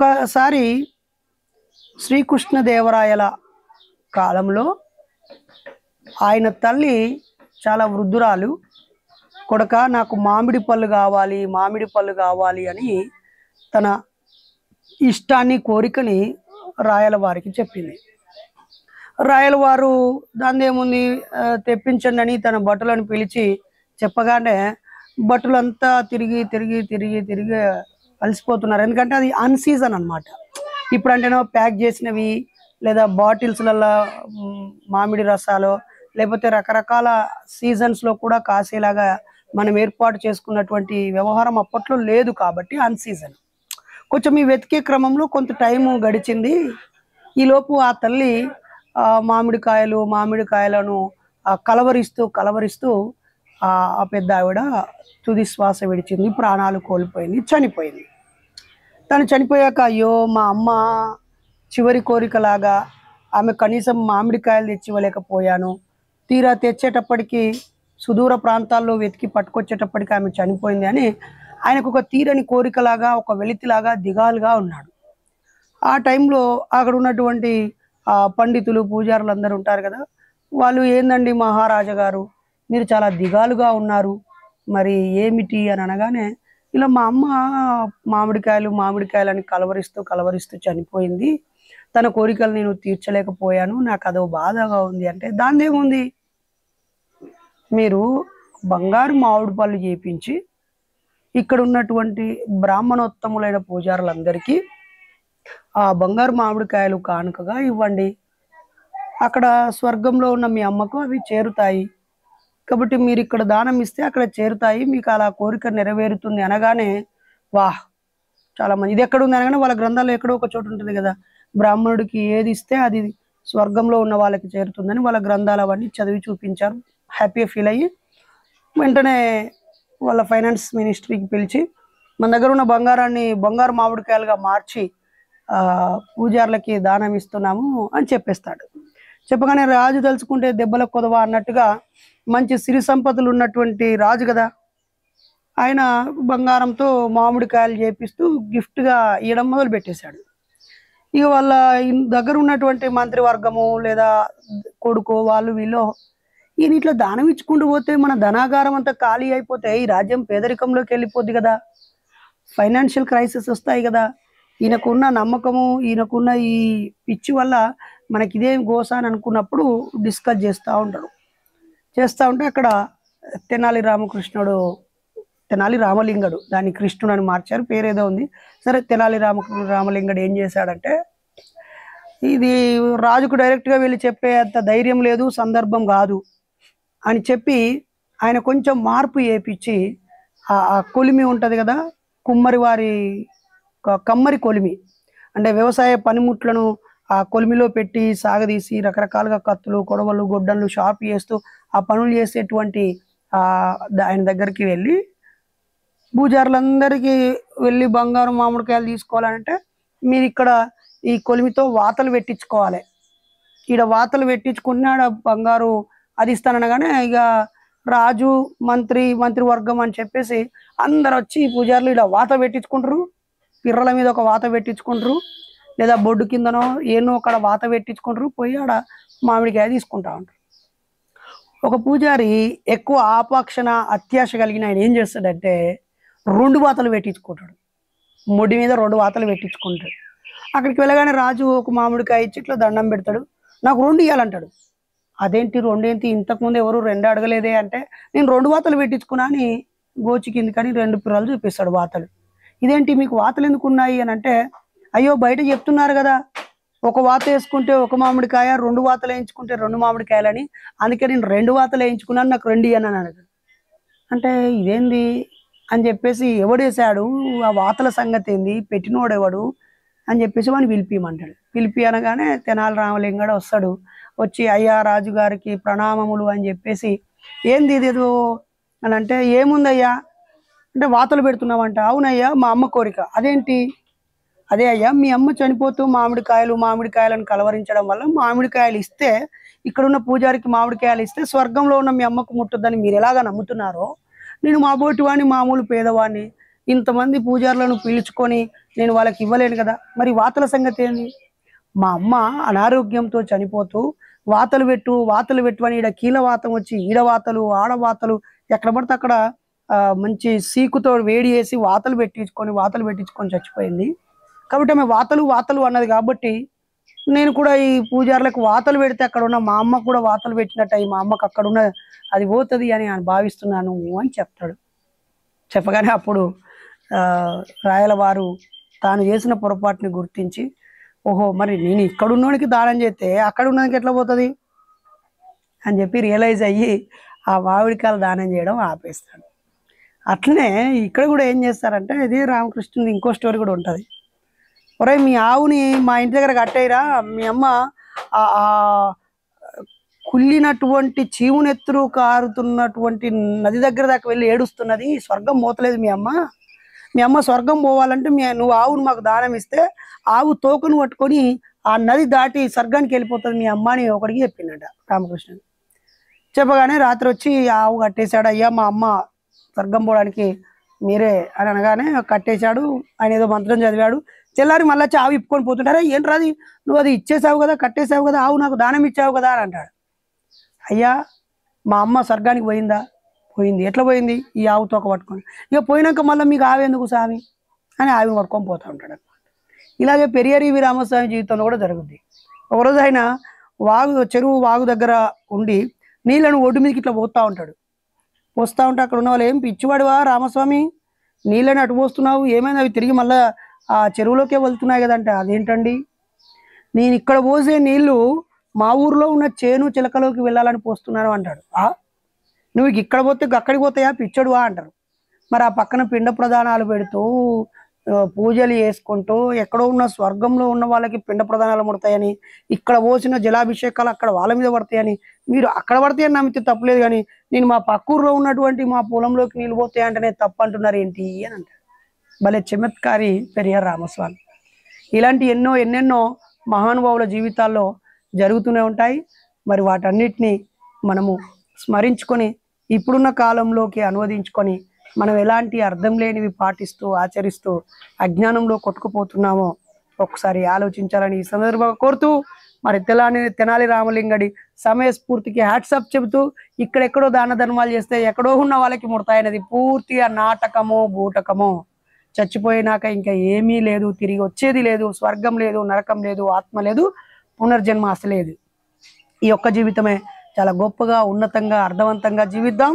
ఒకసారి శ్రీకృష్ణదేవరాయల కాలంలో ఆయన తల్లి చాలా వృద్ధురాలు. కొడక నాకు మామిడి పళ్ళు కావాలి అని తన ఇష్టాన్ని కోరికని రాయల వారికి చెప్పింది. రాయల వారు దాని ఏముంది తెప్పించండి అని తన భటులను పిలిచి చెప్పగానే భటులంతా తిరిగి అలసిపోతున్నారు. ఎందుకంటే అది అన్ సీజన్ అనమాట. ఇప్పుడు అంటేనో ప్యాక్ చేసినవి లేదా బాటిల్స్లలో మామిడి రసాలు లేకపోతే రకరకాల సీజన్స్లో కూడా కాసేలాగా మనం ఏర్పాటు చేసుకున్నటువంటి వ్యవహారం అప్పట్లో లేదు కాబట్టి అన్ సీజన్. కొంచెం ఈ వెతికే క్రమంలో కొంత టైము గడిచింది. ఈలోపు ఆ తల్లి మామిడికాయలను కలవరిస్తూ ఆ పెద్ద ఆవిడ తుది శ్వాస విడిచింది, ప్రాణాలు కోల్పోయింది, చనిపోయింది. తను చనిపోయాక అయ్యో మా అమ్మ చివరి కోరికలాగా ఆమె కనీసం మామిడికాయలు తెచ్చివ్వలేకపోయాను, తీరా తెచ్చేటప్పటికి సుదూర ప్రాంతాల్లో వెతికి పట్టుకొచ్చేటప్పటికి ఆమె చనిపోయింది అని ఆయనకు ఒక తీరని కోరికలాగా, ఒక వెలితిలాగా, దిగాలుగా ఉన్నాడు. ఆ టైంలో అక్కడ ఉన్నటువంటి పండితులు పూజారులు అందరూ ఉంటారు కదా, వాళ్ళు ఏందండి మహారాజా గారు మీరు చాలా దిగాలుగా ఉన్నారు, మరి ఏమిటి అని అనగానే ఇలా మా అమ్మ మామిడికాయలని కలవరిస్తూ చనిపోయింది, తన కోరికలు నేను తీర్చలేకపోయాను, నాకు అదో బాధగా ఉంది అంటే దాని ఏముంది, మీరు బంగారు మామిడి పళ్ళు చేపించి ఇక్కడ ఉన్నటువంటి బ్రాహ్మణోత్తములైన పూజారులందరికీ ఆ బంగారు మామిడికాయలు కానుకగా ఇవ్వండి, అక్కడ స్వర్గంలో ఉన్న మీ అమ్మకు అవి చేరుతాయి కాబట్టి మీరు ఇక్కడ దానం ఇస్తే అక్కడ చేరుతాయి, మీకు అలా కోరిక నెరవేరుతుంది అనగానే వాహ్ చాలా మంది ఇది ఎక్కడ ఉంది అనగానే వాళ్ళ గ్రంథాల్లో ఎక్కడో ఒక చోటు ఉంటుంది కదా, బ్రాహ్మణుడికి ఏది ఇస్తే అది స్వర్గంలో ఉన్న వాళ్ళకి చేరుతుందని వాళ్ళ గ్రంథాలు అవన్నీ చదివి చూపించారు. హ్యాపీగా ఫీల్ అయ్యి వెంటనే వాళ్ళ ఫైనాన్స్ మినిస్ట్రీకి పిలిచి మన దగ్గర ఉన్న బంగారు మామిడికాయలుగా మార్చి పూజారులకి దానం ఇస్తున్నాము అని చెప్పేస్తాడు. చెప్పగానే రాజు తలుచుకుంటే దెబ్బల కొదవ అన్నట్టుగా మంచి సిరి సంపదలు ఉన్నటువంటి రాజు కదా, ఆయన బంగారంతో మామిడికాయలు చేపిస్తూ గిఫ్ట్గా ఇవ్వడం మొదలు పెట్టేశాడు. ఇక వాళ్ళ దగ్గర ఉన్నటువంటి మంత్రివర్గము లేదా కొడుకో వాళ్ళు వీళ్ళు ఈయన ఇట్లా దానం ఇచ్చుకుంటూ పోతే మన ధనాగారం అంతా ఖాళీ అయిపోతే ఈ రాజ్యం పేదరికంలోకి వెళ్ళిపోద్ది కదా, ఫైనాన్షియల్ క్రైసిస్ వస్తాయి కదా, ఈయనకున్న నమ్మకము ఈయనకున్న ఈ పిచ్చి వల్ల మనకి ఇదేం గోస అని అనుకున్నప్పుడు డిస్కస్ చేస్తూ ఉంటే అక్కడ తెనాలి రామలింగడు, దాన్ని కృష్ణుడు అని మార్చారు, పేరేదో ఉంది సరే. తెనాలి రామలింగడు ఏం చేశాడంటే ఇది రాజుకు డైరెక్ట్గా వెళ్ళి చెప్పే అంత ధైర్యం లేదు, సందర్భం కాదు అని చెప్పి ఆయన కొంచెం మార్పు చేపించి ఆ కొలిమి ఉంటుంది కదా, కమ్మరి కొలిమి అంటే వ్యవసాయ పనిముట్లను ఆ కొలిమిలో పెట్టి సాగదీసి రకరకాలుగా కత్తులు, కొడవలు, గొడ్డళ్ళు షార్ప్ చేస్తూ ఆ పనులు చేసేటువంటి ఆయన దగ్గరికి వెళ్ళి పూజారులందరికీ వెళ్ళి బంగారు మామిడికాయలు తీసుకోవాలంటే మీరు ఇక్కడ ఈ కొలిమితో వాతలు పెట్టించుకోవాలి, ఈడ వాతలు పెట్టించుకున్నాడు బంగారు అది ఇస్తాననగానే ఇక రాజు మంత్రివర్గం అని చెప్పేసి అందరు వచ్చి పూజారులు ఇలా వాత పెట్టించుకుంటారు, పిర్రల మీద ఒక వాత పెట్టించుకుంటారు లేదా బొడ్డు కిందనో ఏనో అక్కడ వాత పెట్టించుకుంటారు, పోయి ఆడ మామిడికాయ తీసుకుంటా ఉంటారు. ఒక పూజారి ఎక్కువ ఆపాక్షణ అత్యాశ కలిగిన ఆయన ఏం చేస్తాడంటే 2 వాతలు పెట్టించుకుంటాడు, ముడి మీద 2 వాతలు పెట్టించుకుంటాడు. అక్కడికి వెళ్ళగానే రాజు ఒక మామిడికాయ ఇచ్చి ఇట్లా దండం పెడతాడు, నాకు 2 ఇవ్వాలంటాడు. అదేంటి 2 ఏంటి, ఇంతకుముందు ఎవరు 2 అడగలేదే అంటే నేను 2 వాతలు పెట్టించుకున్నా అని గోచి కింది కానీ 2 పిల్లలు చూపిస్తాడు వాతలు. ఇదేంటి మీకు వాతలు ఎందుకు ఉన్నాయి అని అంటే అయ్యో బయట చెప్తున్నారు కదా, ఒక వాత వేసుకుంటే ఒక మామిడికాయ, 2 వాతలు వేయించుకుంటే 2 మామిడికాయలని, అందుకే నేను 2 వాతలు వేయించుకున్నాను, నాకు 2 ఇయ్యని అన్నాడు. అంటే ఇదేంది అని చెప్పేసి ఎవడు వేసాడు, ఆ వాతల సంగతి ఏంది, పెట్టినోడెవడు అని చెప్పేసి వాడిని పిలిపియమంటాడు. పిలిపి అనగానే తెనాలి రామలింగడు వస్తాడు, వచ్చి అయ్యా రాజుగారికి ప్రణామములు అని చెప్పేసి ఏంది ఇదేదో అని అంటే ఏముందయ్యా అంటే వాతలు పెడుతున్నామంట. అవునయ్యా మా అమ్మ కోరిక. అదేంటి? అదే అయ్యా మీ అమ్మ చనిపోతూ మామిడికాయలను కలవరించడం వల్ల మామిడికాయలు ఇస్తే ఇక్కడున్న పూజారికి మామిడికాయలు ఇస్తే స్వర్గంలో ఉన్న మీ అమ్మకు ముట్టదని మీరు ఎలాగా నమ్ముతున్నారో, నేను మా బోటి వాడిని మామూలు పేదవాడిని ఇంతమంది పూజారులను పిలుచుకొని నేను వాళ్ళకి ఇవ్వలేను కదా. మరి వాతల సంగతి ఏంది? మా అమ్మ అనారోగ్యంతో చనిపోతూ వాతలు పెట్టు అని ఈడ కీలవాతం వచ్చి ఈడవాతలు ఆడవాతలు ఎక్కడ పడితే అక్కడ మంచి సీకుతో వేడి చేసి వాతలు పెట్టించుకొని చచ్చిపోయింది. కాబట్టి ఆమె వాతలు అన్నది కాబట్టి నేను కూడా ఈ పూజారులకు వాతలు పెడితే అక్కడ ఉన్న మా అమ్మకు కూడా వాతలు పెట్టినట్టు అయ్యి మా అమ్మకు అక్కడ ఉన్న అది పోతుంది అని నేను భావిస్తున్నాను అని చెప్తాడు. చెప్పగానే అప్పుడు రాయల వారు తాను చేసిన పొరపాటుని గుర్తించి, ఓహో మరి నేను ఇక్కడున్నోనికి దానం చేస్తే అక్కడ ఉన్నదానికి ఎట్లా పోతుంది అని చెప్పి రియలైజ్ అయ్యి ఆ మామిడికాయలు దానం చేయడం ఆపేస్తాడు. అట్లనే ఇక్కడ కూడా ఏం చేస్తారంటే, ఇది రామకృష్ణుని ఇంకో స్టోరీ కూడా ఉంటుంది. ఒరే మీ ఆవుని మా ఇంటి దగ్గర కట్టేయరా, మీ అమ్మ ఆ కుళ్ళినటువంటి చీవునెత్తురు కారుతున్నటువంటి నది దగ్గర దాకా వెళ్ళి ఏడుస్తున్నది, స్వర్గం పోతలేదు మీ అమ్మ స్వర్గం పోవాలంటే నువ్వు ఆవును మాకు దానం ఇస్తే ఆవు తోకను పట్టుకొని ఆ నది దాటి స్వర్గానికి వెళ్ళిపోతుంది మీ అమ్మ అని ఒకడికి చెప్పిండట రామకృష్ణుడు. చెప్పగానే రాత్రి వచ్చి ఆవు కట్టేశాడు. అయ్యా మా అమ్మ స్వర్గం పోవడానికి మీరే అని అనగానే కట్టేశాడు. ఆయన ఏదో మంత్రం చదివాడు. తెల్లారి మళ్ళీ వచ్చి ఆవు ఇప్పుకొని పోతుంటారా, ఏం రాది నువ్వు అది ఇచ్చేసావు కదా, కట్టేసావు కదా, ఆవు నాకు దానం ఇచ్చావు కదా అని అంటాడు. అయ్యా మా అమ్మ స్వర్గానికి పోయిందా? పోయింది. ఎట్లా పోయింది? ఈ ఆవు తోక పట్టుకొని. ఇక పోయినాక మళ్ళీ మీకు ఆవేందుకు స్వామి అని ఆవిని పట్టుకొని పోతూ ఉంటాడు అనమాట. ఇలాగే పెరియరివి రామస్వామి జీవితంలో కూడా జరుగుద్ది. ఒకరోజు ఆయన చెరువు వాగు దగ్గర ఉండి నీళ్ళను ఒడ్డు మీదకి ఇట్లా పోస్తూ ఉంటాడు. పోస్తూ ఉంటే అక్కడ ఉన్న వాళ్ళు, ఏం పిచ్చివాడివా రామస్వామి, నీళ్ళని అటు పోస్తున్నావు, ఏమైనా అవి తిరిగి మళ్ళీ ఆ చెరువులోకే వెళ్తున్నాయి కదంటే, అదేంటండి నేను ఇక్కడ పోసే నీళ్లు మా ఊర్లో ఉన్న చేను చిలకలోకి వెళ్ళాలని పోస్తున్నాను అంటాడు. నువ్వు ఇక్కడ పోతే అక్కడికి పోతాయా పిచ్చడువా అంటారు. మరి ఆ పక్కన పిండ ప్రదానాలు పెడుతూ పూజలు చేసుకుంటూ ఎక్కడో ఉన్న స్వర్గంలో ఉన్న వాళ్ళకి పిండ ప్రదానాలు ముడతాయని, ఇక్కడ పోసిన జలాభిషేకాలు అక్కడ వాళ్ళ మీద పడతాయని, మీరు అక్కడ పడతాయని నమ్మితే తప్పలేదు, కానీ నేను మా పక్కూరులో ఉన్నటువంటి మా పొలంలోకి నీళ్ళు పోతాయంటేనే తప్పు అంటున్నారు ఏంటి అని అంటారు. భలే చమత్కారి పెరియార్ రామస్వామి. ఇలాంటి ఎన్నెన్నో మహానుభావుల జీవితాల్లో జరుగుతూనే ఉంటాయి. మరి వాటన్నిటిని మనము స్మరించుకొని ఇప్పుడున్న కాలంలోకి అనువదించుకొని మనం ఎలాంటి అర్థం లేనివి పాటిస్తూ ఆచరిస్తూ అజ్ఞానంలో కొట్టుకుపోతున్నామో ఒకసారి ఆలోచించాలని ఈ సందర్భంగా కోరుతూ, మరి తెనాలి రామలింగడి సమయస్ఫూర్తికి హ్యాట్సప్ చెబుతూ, ఇక్కడెక్కడో దాన ధర్మాలు చేస్తే ఎక్కడో ఉన్న వాళ్ళకి ముడతాయనేది పూర్తిగా నాటకమో బూటకమో. చచ్చిపోయినాక ఇంకా ఏమీ లేదు, తిరిగి వచ్చేది లేదు, స్వర్గం లేదు, నరకం లేదు, ఆత్మ లేదు, పునర్జన్మ అసలేదు. ఈ ఒక్క జీవితమే చాలా గొప్పగా ఉన్నతంగా అర్థవంతంగా జీవిద్దాం.